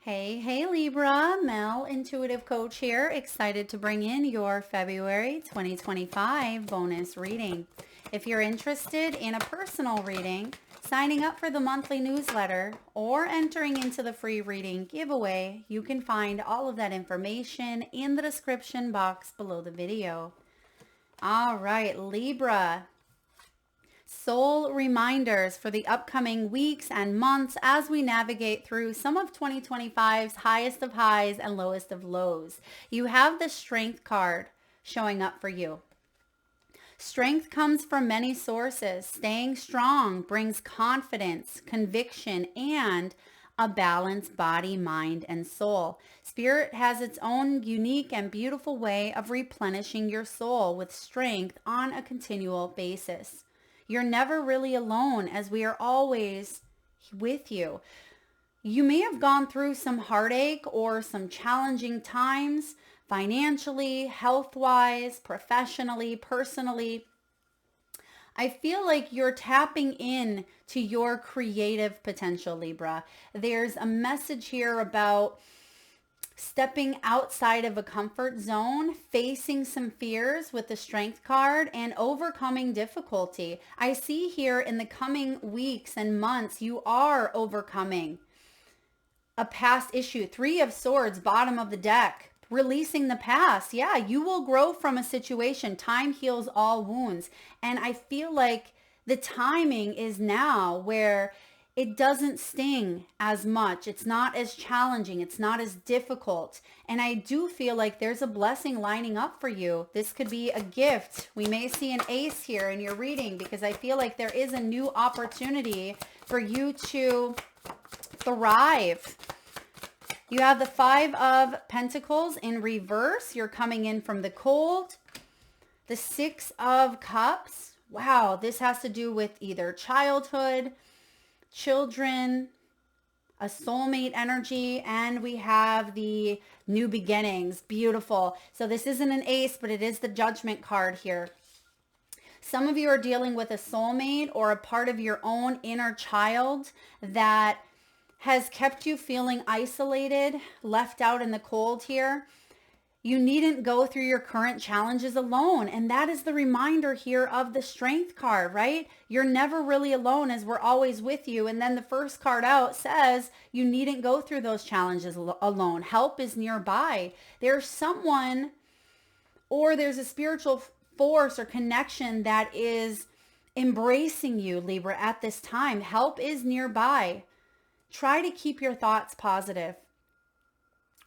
Hey Libra, Mel, Intuitive Coach here, excited to bring in your February 2025 bonus reading. If you're interested in a personal reading, signing up for the monthly newsletter, or entering into the free reading giveaway, you can find all of that information in the description box below the video. All right, Libra. Soul reminders for the upcoming weeks and months as we navigate through some of 2025's highest of highs and lowest of lows. You have the Strength card showing up for you. Strength comes from many sources. Staying strong brings confidence, conviction, and a balanced body, mind, and soul. Spirit has its own unique and beautiful way of replenishing your soul with strength on a continual basis. You're never really alone, as we are always with you. You may have gone through some heartache or some challenging times financially, health-wise, professionally, personally. I feel like you're tapping in to your creative potential, Libra. There's a message here about stepping outside of a comfort zone, facing some fears with the Strength card, and overcoming difficulty. I see here in the coming weeks and months, you are overcoming a past issue. Three of Swords, bottom of the deck. Releasing the past. Yeah, you will grow from a situation. Time heals all wounds. And I feel like the timing is now where it doesn't sting as much. It's not as challenging. It's not as difficult. And I do feel like there's a blessing lining up for you. This could be a gift. We may see an ace here in your reading because I feel like there is a new opportunity for you to thrive. You have the Five of Pentacles in reverse. You're coming in from the cold. The Six of Cups. Wow, this has to do with either childhood, children, a soulmate energy, and we have the new beginnings. Beautiful. So this isn't an ace, but it is the Judgment card here. Some of you are dealing with a soulmate or a part of your own inner child that has kept you feeling isolated, left out in the cold here. You needn't go through your current challenges alone. And that is the reminder here of the Strength card, right? You're never really alone, as we're always with you. And then the first card out says you needn't go through those challenges alone. Help is nearby. There's someone, or there's a spiritual force or connection that is embracing you, Libra, at this time. Help is nearby. Try to keep your thoughts positive.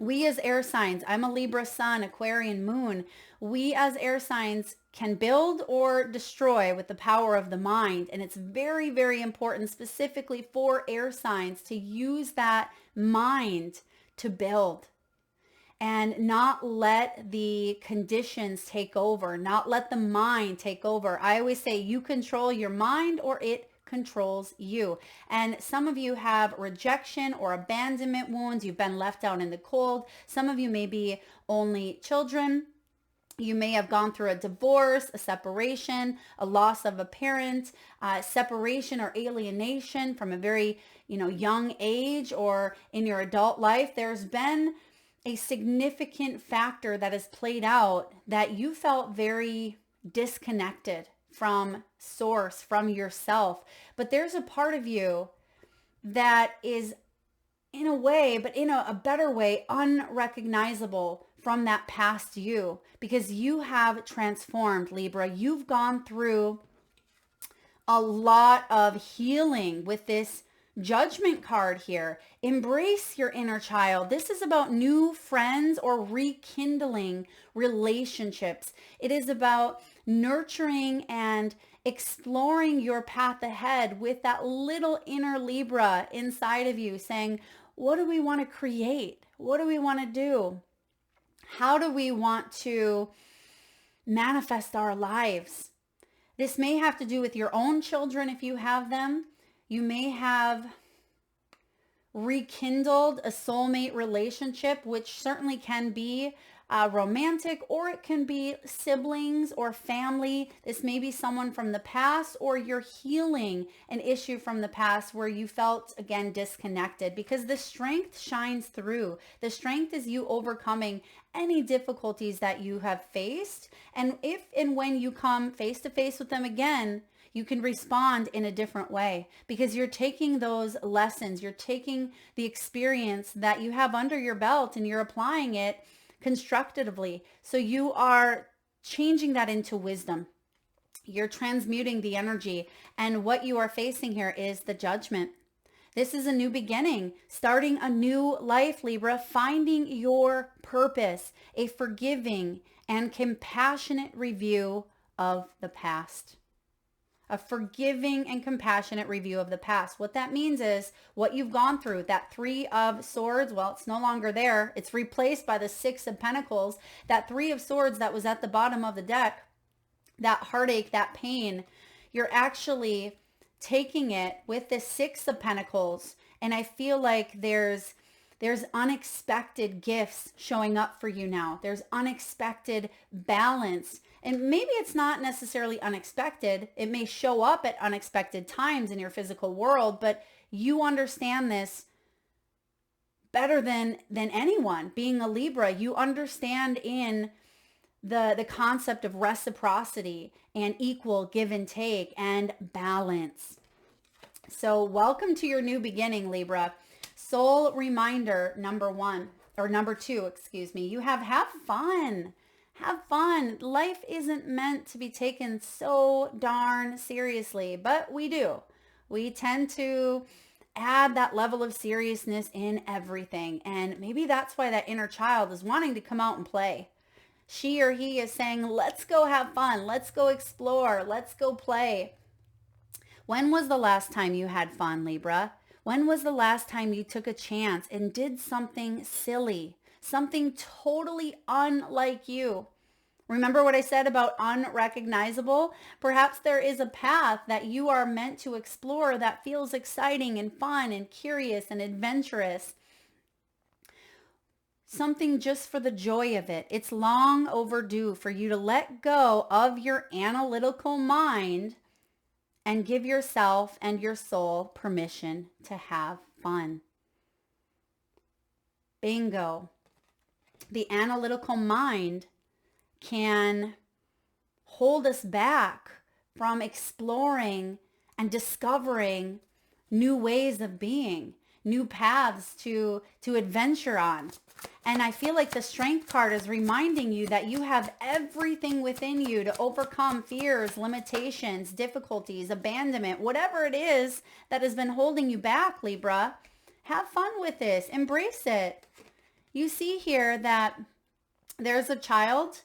We as air signs, I'm a Libra sun, Aquarian moon. We as air signs can build or destroy with the power of the mind. And it's very, very important specifically for air signs to use that mind to build and not let the conditions take over, not let the mind take over. I always say you control your mind or it controls you. And some of you have rejection or abandonment wounds. You've been left out in the cold. Some of you may be only children. You may have gone through a divorce, a separation, a loss of a parent, separation or alienation from a very, young age or in your adult life. There's been a significant factor that has played out that you felt very disconnected from source, from yourself. But there's a part of you that is, in a way, but in a better way, unrecognizable from that past you, because you have transformed, Libra. You've gone through a lot of healing with this Judgment card here. Embrace your inner child. This is about new friends or rekindling relationships. It is about nurturing and exploring your path ahead with that little inner Libra inside of you saying, what do we want to create? What do we want to do? How do we want to manifest our lives? This may have to do with your own children if you have them. You may have rekindled a soulmate relationship, which certainly can be romantic, or it can be siblings or family. This may be someone from the past, or you're healing an issue from the past where you felt, again, disconnected, because the strength shines through. The strength is you overcoming any difficulties that you have faced. And if and when you come face to face with them again, you can respond in a different way, because you're taking those lessons, you're taking the experience that you have under your belt and you're applying it constructively. So you are changing that into wisdom. You're transmuting the energy. And what you are facing here is the judgment. This is a new beginning, starting a new life, Libra, finding your purpose, a forgiving and compassionate review of the past. A forgiving and compassionate review of the past. What that means is what you've gone through. That 3 of Swords, well, it's no longer there. It's replaced by the 6 of Pentacles. That 3 of Swords that was at the bottom of the deck, that heartache, that pain, you're actually taking it with the 6 of Pentacles. And I feel like there's unexpected gifts showing up for you now. There's unexpected balance. And maybe it's not necessarily unexpected. It may show up at unexpected times in your physical world, but you understand this better than anyone. Being a Libra, you understand in the concept of reciprocity and equal give and take and balance. So welcome to your new beginning, Libra. Soul reminder number 2, excuse me. You have fun. Have fun. Life isn't meant to be taken so darn seriously, but we do. We tend to add that level of seriousness in everything. And maybe that's why that inner child is wanting to come out and play. She or he is saying, let's go have fun. Let's go explore. Let's go play. When was the last time you had fun, Libra? When was the last time you took a chance and did something silly? Something totally unlike you? Remember what I said about unrecognizable? Perhaps there is a path that you are meant to explore that feels exciting and fun and curious and adventurous. Something just for the joy of it. It's long overdue for you to let go of your analytical mind and give yourself and your soul permission to have fun. Bingo. The analytical mind can hold us back from exploring and discovering new ways of being, new paths to adventure on. And I feel like the Strength card is reminding you that you have everything within you to overcome fears, limitations, difficulties, abandonment, whatever it is that has been holding you back, Libra. Have fun with this. Embrace it. You see here that there's a child,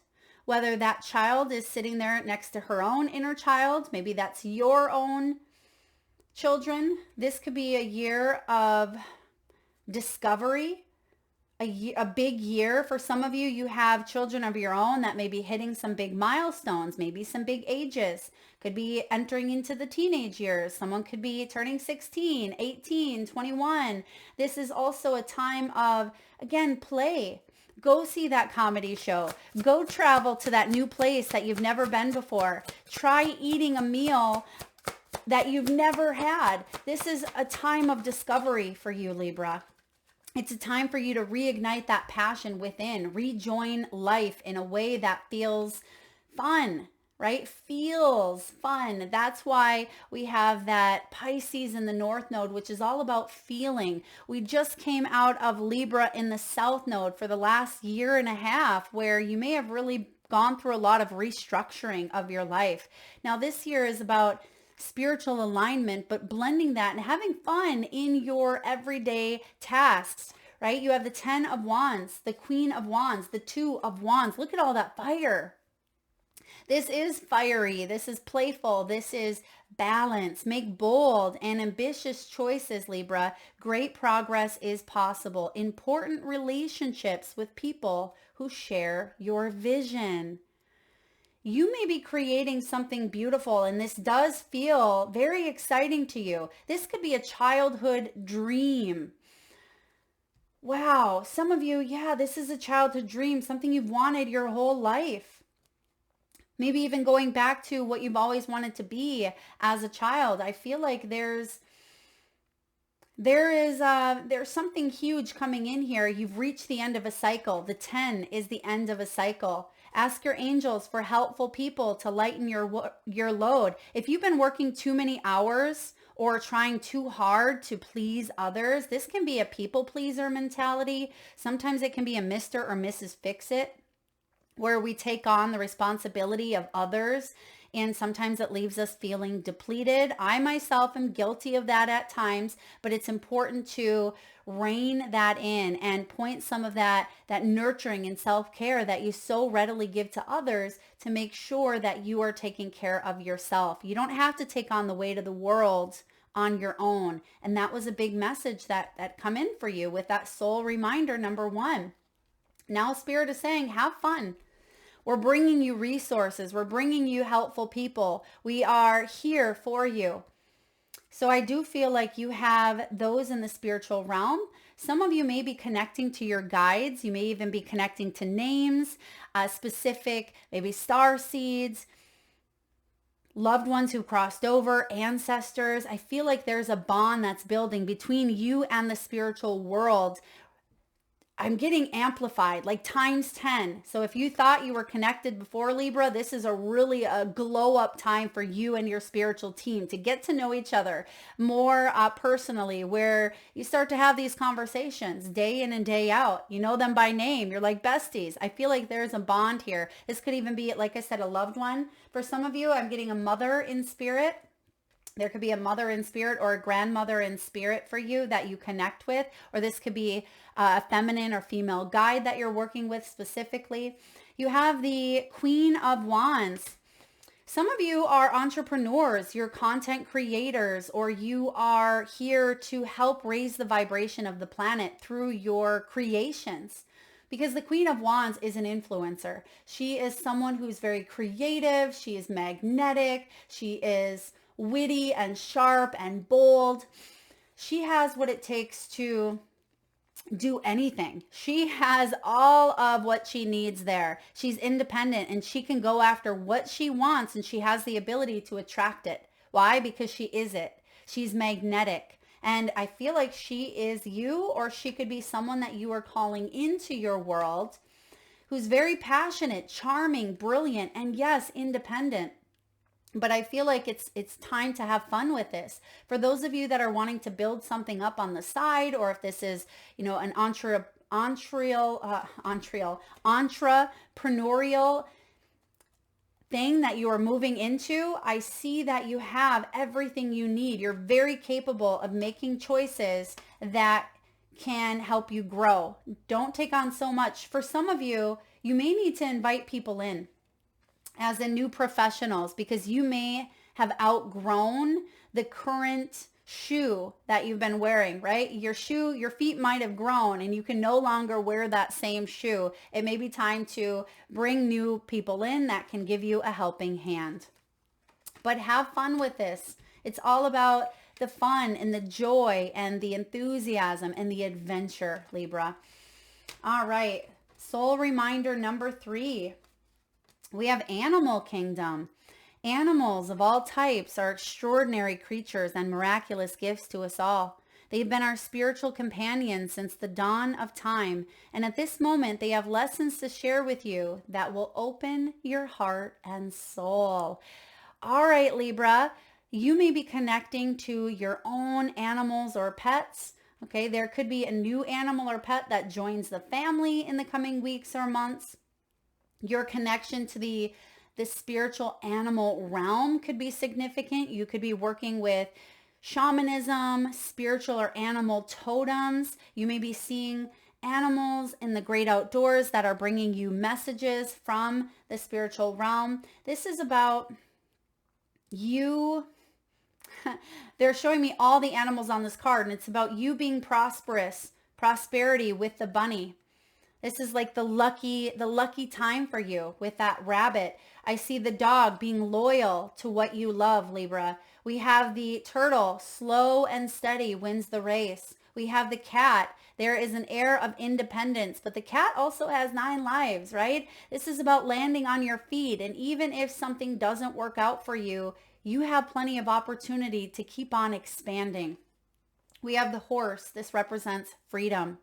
whether that child is sitting there next to her own inner child, maybe that's your own children. This could be a year of discovery, a big year. For some of you, you have children of your own that may be hitting some big milestones, maybe some big ages, could be entering into the teenage years. Someone could be turning 16, 18, 21. This is also a time of, again, play. Go see that comedy show. Go travel to that new place that you've never been before. Try eating a meal that you've never had. This is a time of discovery for you, Libra. It's a time for you to reignite that passion within, rejoin life in a way that feels fun, right? Feels fun. That's why we have that Pisces in the North Node, which is all about feeling. We just came out of Libra in the South Node for the last year and a half, where you may have really gone through a lot of restructuring of your life. Now this year is about spiritual alignment, but blending that and having fun in your everyday tasks, right? You have the 10 of Wands, the Queen of Wands, the 2 of Wands. Look at all that fire. This is fiery. This is playful. This is balance. Make bold and ambitious choices, Libra. Great progress is possible. Important relationships with people who share your vision. You may be creating something beautiful, and this does feel very exciting to you. This could be a childhood dream. Wow. Some of you, yeah, this is a childhood dream, something you've wanted your whole life. Maybe even going back to what you've always wanted to be as a child. I feel like there's something huge coming in here. You've reached the end of a cycle. The 10 is the end of a cycle. Ask your angels for helpful people to lighten your load. If you've been working too many hours or trying too hard to please others, this can be a people pleaser mentality. Sometimes it can be a Mr. or Mrs. Fix-It, where we take on the responsibility of others, and sometimes it leaves us feeling depleted. I myself am guilty of that at times, but it's important to rein that in and point some of that nurturing and self-care that you so readily give to others to make sure that you are taking care of yourself. You don't have to take on the weight of the world on your own. And that was a big message that come in for you with that soul reminder number 1. Now Spirit is saying, have fun. We're bringing you resources. We're bringing you helpful people. We are here for you. So I do feel like you have those in the spiritual realm. Some of you may be connecting to your guides. You may even be connecting to names, specific, maybe star seeds, loved ones who crossed over, ancestors. I feel like there's a bond that's building between you and the spiritual world. I'm getting amplified, like times 10. So if you thought you were connected before, Libra, this is really a glow up time for you and your spiritual team to get to know each other more personally, where you start to have these conversations day in and day out. You know them by name. You're like besties. I feel like there's a bond here. This could even be, like I said, a loved one. For some of you, I'm getting a mother in spirit. There could be a mother in spirit or a grandmother in spirit for you that you connect with, or this could be a feminine or female guide that you're working with specifically. You have the Queen of Wands. Some of you are entrepreneurs, you're content creators, or you are here to help raise the vibration of the planet through your creations. Because the Queen of Wands is an influencer. She is someone who's very creative. She is magnetic. She is witty and sharp and bold. She has what it takes to do anything. She has all of what she needs there. She's independent and she can go after what she wants, and she has the ability to attract it. Why? Because she is it. She's magnetic. And I feel like she is you, or she could be someone that you are calling into your world who's very passionate, charming, brilliant, and yes, independent. But I feel like it's time to have fun with this. For those of you that are wanting to build something up on the side, or if this is, an entrepreneurial thing that you are moving into, I see that you have everything you need. You're very capable of making choices that can help you grow. Don't take on so much. For some of you, you may need to invite people in as in new professionals, because you may have outgrown the current shoe that you've been wearing, right? Your feet might have grown and you can no longer wear that same shoe. It may be time to bring new people in that can give you a helping hand. But have fun with this. It's all about the fun and the joy and the enthusiasm and the adventure, Libra. All right. Soul reminder number 3. We have Animal Kingdom. Animals of all types are extraordinary creatures and miraculous gifts to us all. They've been our spiritual companions since the dawn of time, and at this moment they have lessons to share with you that will open your heart and soul. All right, Libra, you may be connecting to your own animals or pets. Okay, there could be a new animal or pet that joins the family in the coming weeks or months. Your connection to the spiritual animal realm could be significant. You could be working with shamanism, spiritual or animal totems. You may be seeing animals in the great outdoors that are bringing you messages from the spiritual realm. This is about you. They're showing me all the animals on this card, and it's about you being prosperity with the bunny. This is like the lucky time for you with that rabbit. I see the dog being loyal to what you love, Libra. We have the turtle, slow and steady wins the race. We have the cat. There is an air of independence, but the cat also has 9 lives, right? This is about landing on your feet. And even if something doesn't work out for you, you have plenty of opportunity to keep on expanding. We have the horse. This represents freedom,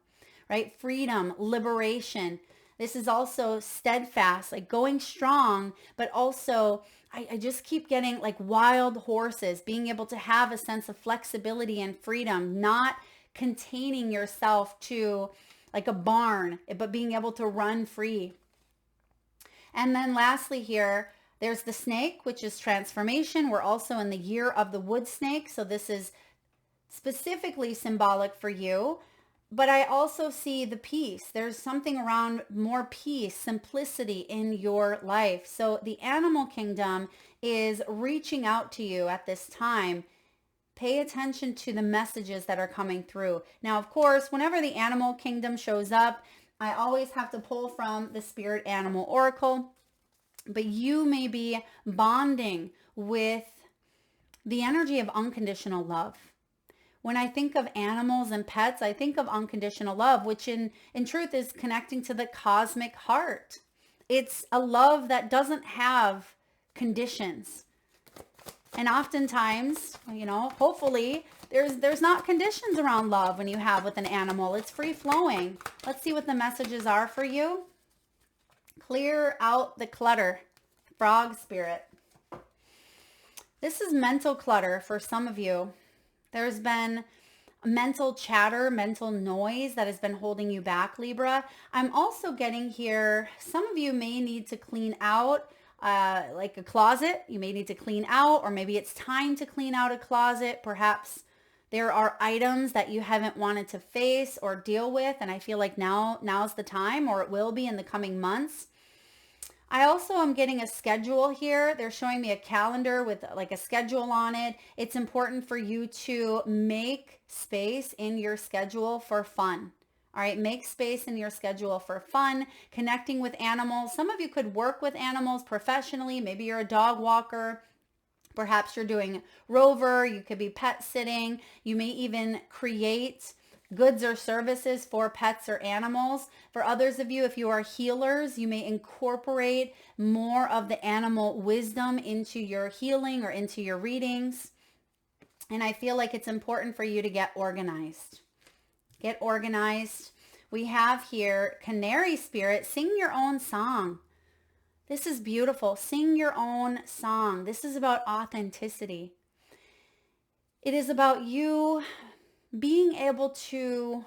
right? Freedom, liberation. This is also steadfast, like going strong, but also I just keep getting like wild horses, being able to have a sense of flexibility and freedom, not containing yourself to like a barn, but being able to run free. And then lastly here, there's the snake, which is transformation. We're also in the year of the wood snake. So this is specifically symbolic for you. But I also see the peace. There's something around more peace, simplicity in your life. So the animal kingdom is reaching out to you at this time. Pay attention to the messages that are coming through. Now, of course, whenever the animal kingdom shows up, I always have to pull from the Spirit Animal Oracle. But you may be bonding with the energy of unconditional love. When I think of animals and pets, I think of unconditional love, which in truth is connecting to the cosmic heart. It's a love that doesn't have conditions. And oftentimes, hopefully there's not conditions around love when you have with an animal. It's free flowing. Let's see what the messages are for you. Clear out the clutter. Frog spirit. This is mental clutter for some of you. There's been mental chatter, mental noise that has been holding you back, Libra. I'm also getting here, some of you may need to clean out like a closet. You may need to clean out, or maybe it's time to clean out a closet. Perhaps there are items that you haven't wanted to face or deal with, and I feel like now's the time, or it will be in the coming months. I also am getting a schedule here. They're showing me a calendar with like a schedule on it. It's important for you to make space in your schedule for fun. All right, make space in your schedule for fun, connecting with animals. Some of you could work with animals professionally. Maybe you're a dog walker. Perhaps you're doing rover. You could be pet sitting. You may even create goods or services for pets or animals. For others of you, if you are healers, you may incorporate more of the animal wisdom into your healing or into your readings. And I feel like it's important for you to get organized. Get organized. We have here Canary Spirit, sing your own song. This is beautiful. Sing your own song. This is about authenticity. It is about you being able to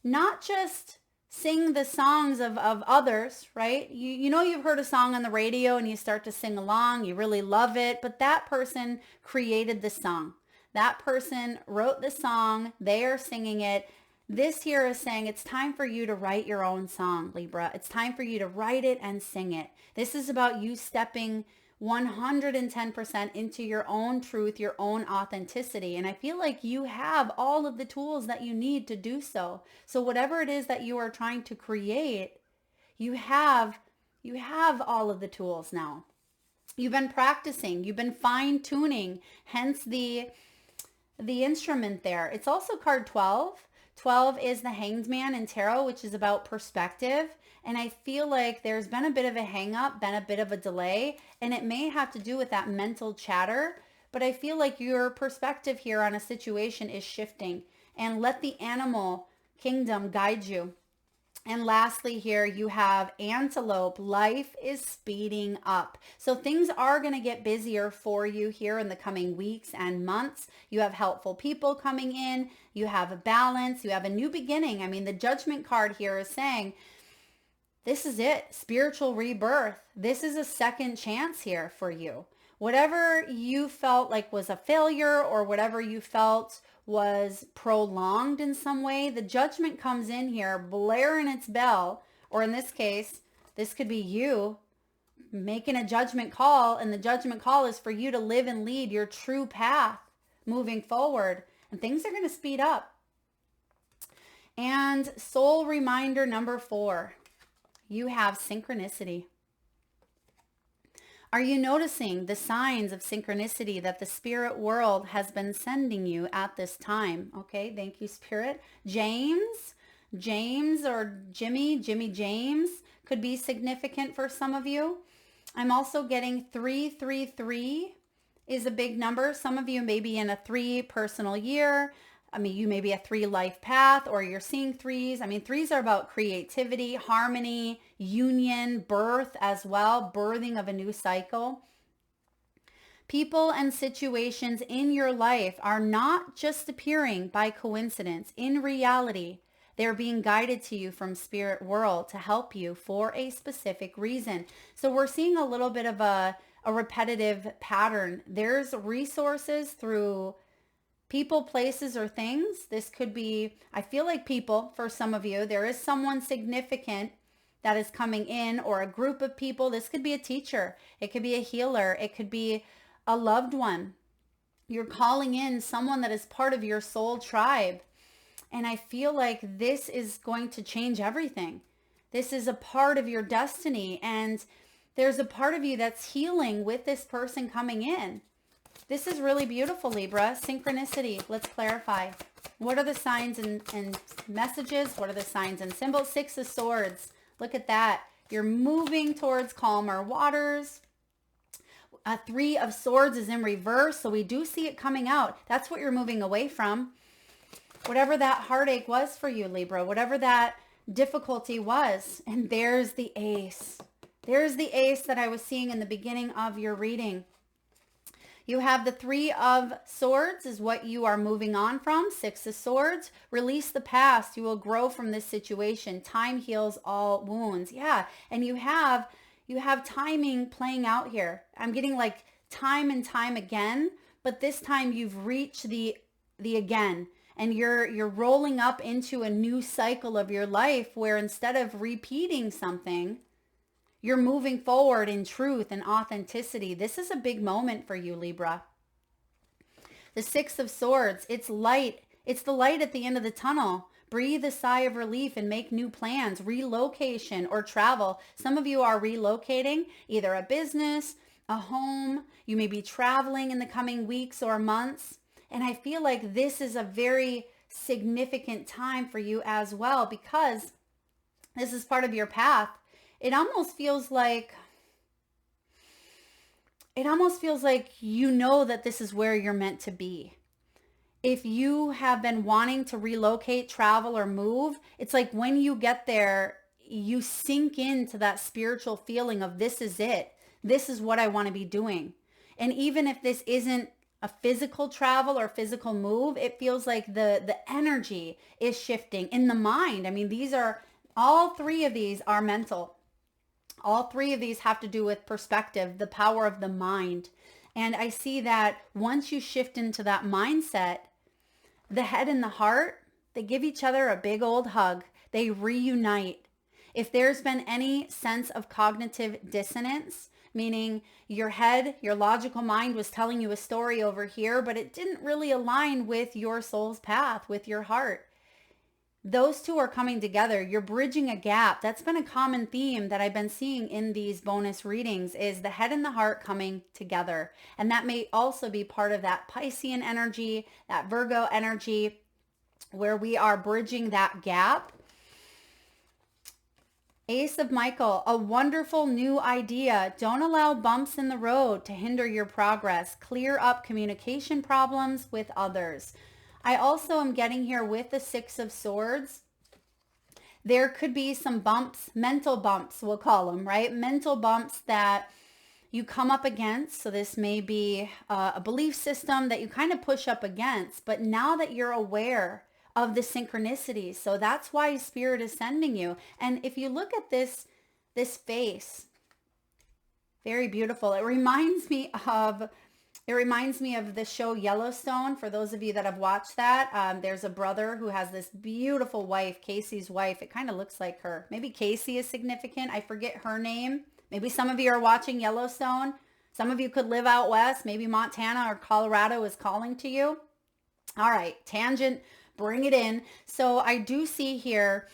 not just sing the songs of others, right? You know you've heard a song on the radio and you start to sing along, you really love it, but that person created the song. That person wrote the song, they are singing it. This here is saying it's time for you to write your own song, Libra. It's time for you to write it and sing it. This is about you stepping 110% into your own truth, your own authenticity. And I feel like you have all of the tools that you need to do so. So whatever it is that you are trying to create, you have all of the tools now. You've been practicing, you've been fine tuning, hence the instrument there. It's also card 12. 12 is the Hanged Man in tarot, which is about perspective. And I feel like there's been a bit of a hang up, been a bit of a delay, and it may have to do with that mental chatter. But I feel like your perspective here on a situation is shifting, and let the animal kingdom guide you. And lastly here, you have Antelope. Life is speeding up. So things are going to get busier for you here in the coming weeks and months. You have helpful people coming in. You have a balance. You have a new beginning. I mean, the Judgment card here is saying, this is it. Spiritual rebirth. This is a second chance here for you. Whatever you felt like was a failure, or whatever you felt was prolonged in some way, the Judgment comes in here blaring its bell, or in this case, this could be you making a judgment call, and the judgment call is for you to live and lead your true path moving forward, and things are going to speed up. And soul reminder number 4, you have synchronicity. Are you noticing the signs of synchronicity that the spirit world has been sending you at this time? Okay, thank you, Spirit. James or Jimmy James could be significant for some of you. I'm also getting 333 is a big number. Some of you may be in a 3 personal year. I mean, you may be a 3 life path, or you're seeing 3s. I mean, 3s are about creativity, harmony, union, birth as well, birthing of a new cycle. People and situations in your life are not just appearing by coincidence. In reality, they're being guided to you from spirit world to help you for a specific reason. So we're seeing a little bit of a repetitive pattern. There's resources through people, places, or things. This could be, I feel like people for some of you. There is someone significant that is coming in, or a group of people. This could be a teacher. It could be a healer. It could be a loved one. You're calling in someone that is part of your soul tribe. And I feel like this is going to change everything. This is a part of your destiny. And there's a part of you that's healing with this person coming in. This is really beautiful, Libra. Synchronicity. Let's clarify. What are the signs and messages? What are the signs and symbols? 6 of Swords. Look at that. You're moving towards calmer waters. 3 of Swords is in reverse, so we do see it coming out. That's what you're moving away from. Whatever that heartache was for you, Libra, whatever that difficulty was. And there's the Ace. There's the Ace that I was seeing in the beginning of your reading. You have the 3 of Swords is what you are moving on from. 6 of Swords. Release the past. You will grow from this situation. Time heals all wounds. Yeah. And you have timing playing out here. I'm getting like time and time again, but this time you've reached the again, and you're rolling up into a new cycle of your life where instead of repeating something, you're moving forward in truth and authenticity. This is a big moment for you, Libra. The 6 of Swords, it's light. It's the light at the end of the tunnel. Breathe a sigh of relief and make new plans, relocation or travel. Some of you are relocating either a business, a home. You may be traveling in the coming weeks or months. And I feel like this is a very significant time for you as well, because this is part of your path. It almost feels like you know that this is where you're meant to be. If you have been wanting to relocate, travel, or move, it's like when you get there, you sink into that spiritual feeling of this is it. This is what I want to be doing. And even if this isn't a physical travel or physical move, it feels like the energy is shifting in the mind. I mean, all 3 of these are mental. All 3 of these have to do with perspective, the power of the mind. And I see that once you shift into that mindset, the head and the heart, they give each other a big old hug. They reunite. If there's been any sense of cognitive dissonance, meaning your head, your logical mind was telling you a story over here, but it didn't really align with your soul's path, with your heart. Those 2 are coming together. You're bridging a gap. That's been a common theme that I've been seeing in these bonus readings, is the head and the heart coming together. And that may also be part of that Piscean energy, that Virgo energy, where we are bridging that gap. Ace of Michael, a wonderful new idea. Don't allow bumps in the road to hinder your progress. Clear up communication problems with others. I also am getting here with the 6 of Swords. There could be some bumps, mental bumps, we'll call them, right? Mental bumps that you come up against. So this may be a belief system that you kind of push up against, but now that you're aware of the synchronicities, so that's why Spirit is sending you. And if you look at this face, very beautiful. It reminds me of the show Yellowstone. For those of you that have watched that, there's a brother who has this beautiful wife, Casey's wife. It kind of looks like her. Maybe Casey is significant. I forget her name. Maybe some of you are watching Yellowstone. Some of you could live out west. Maybe Montana or Colorado is calling to you. All right, tangent, bring it in. So I do see here,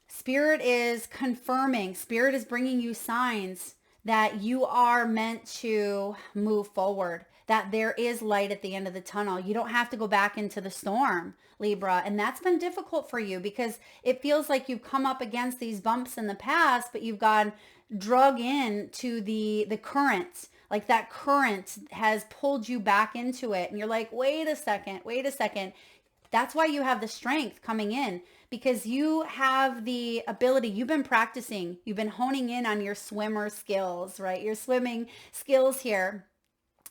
Spirit is confirming. Spirit is bringing you signs that you are meant to move forward, that there is light at the end of the tunnel. You don't have to go back into the storm, Libra. And that's been difficult for you because it feels like you've come up against these bumps in the past, but you've gone drug in to the current. Like that current has pulled you back into it. And you're like, wait a second. That's why you have the strength coming in, because you have the ability. You've been practicing. You've been honing in on your swimmer skills, right? Your swimming skills here.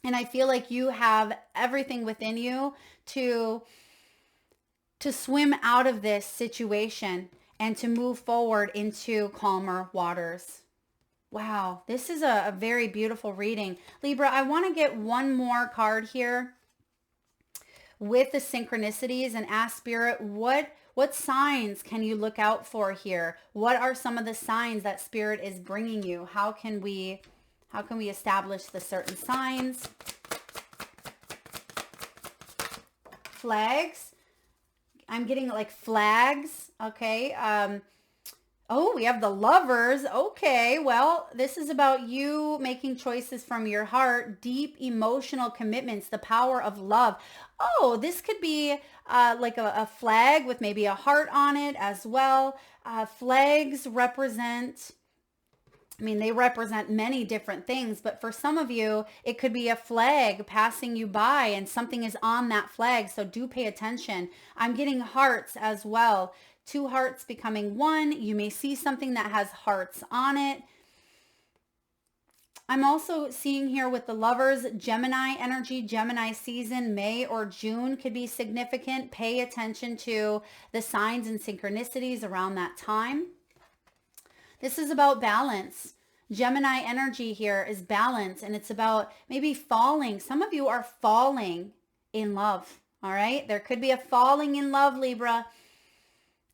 And I feel like you have everything within you to swim out of this situation and to move forward into calmer waters. Wow, this is a very beautiful reading. Libra, I want to get one more card here with the synchronicities and ask Spirit, what signs can you look out for here? What are some of the signs that Spirit is bringing you? How can we establish the certain signs? Flags. I'm getting like flags. Okay. Oh, we have the Lovers. Okay, well, this is about you making choices from your heart, deep emotional commitments, the power of love. Oh, this could be like a flag with maybe a heart on it as well. Flags represent, they represent many different things, but for some of you, it could be a flag passing you by and something is on that flag, so do pay attention. I'm getting hearts as well. 2 hearts becoming 1. You may see something that has hearts on it. I'm also seeing here with the Lovers, Gemini energy, Gemini season, May or June could be significant. Pay attention to the signs and synchronicities around that time. This is about balance. Gemini energy here is balance, and it's about maybe falling. Some of you are falling in love, all right? There could be a falling in love, Libra.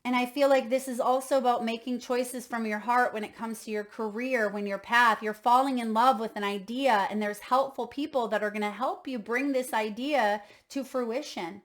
And I feel like this is also about making choices from your heart when it comes to your career, when your path, you're falling in love with an idea, and there's helpful people that are going to help you bring this idea to fruition.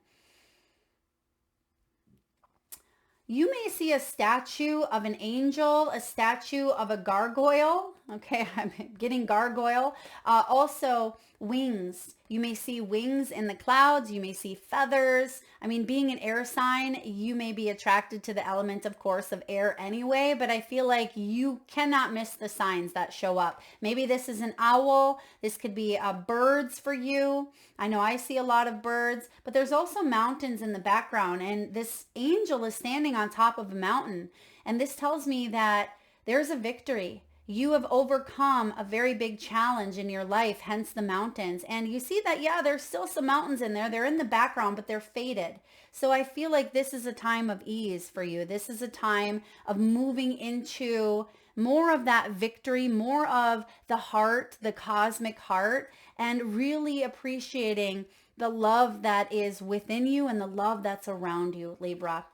You may see a statue of an angel, a statue of a gargoyle. Okay, I'm getting gargoyle. Also wings. You may see wings in the clouds. You may see feathers. Being an air sign, you may be attracted to the element, of course, of air anyway, but I feel like you cannot miss the signs that show up. Maybe this is an owl. This could be birds for you. I know I see a lot of birds, but there's also mountains in the background, and this angel is standing on top of a mountain. And this tells me that there's a victory. You have overcome a very big challenge in your life, hence the mountains. And you see that, yeah, there's still some mountains in there. They're in the background, but they're faded. So I feel like this is a time of ease for you. This is a time of moving into more of that victory, more of the heart, the cosmic heart, and really appreciating the love that is within you and the love that's around you, Libra.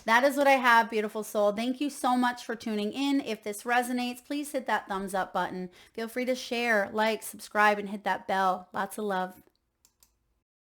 That is what I have, beautiful soul. Thank you so much for tuning in. If this resonates, please hit that thumbs up button. Feel free to share, like, subscribe, and hit that bell. Lots of love.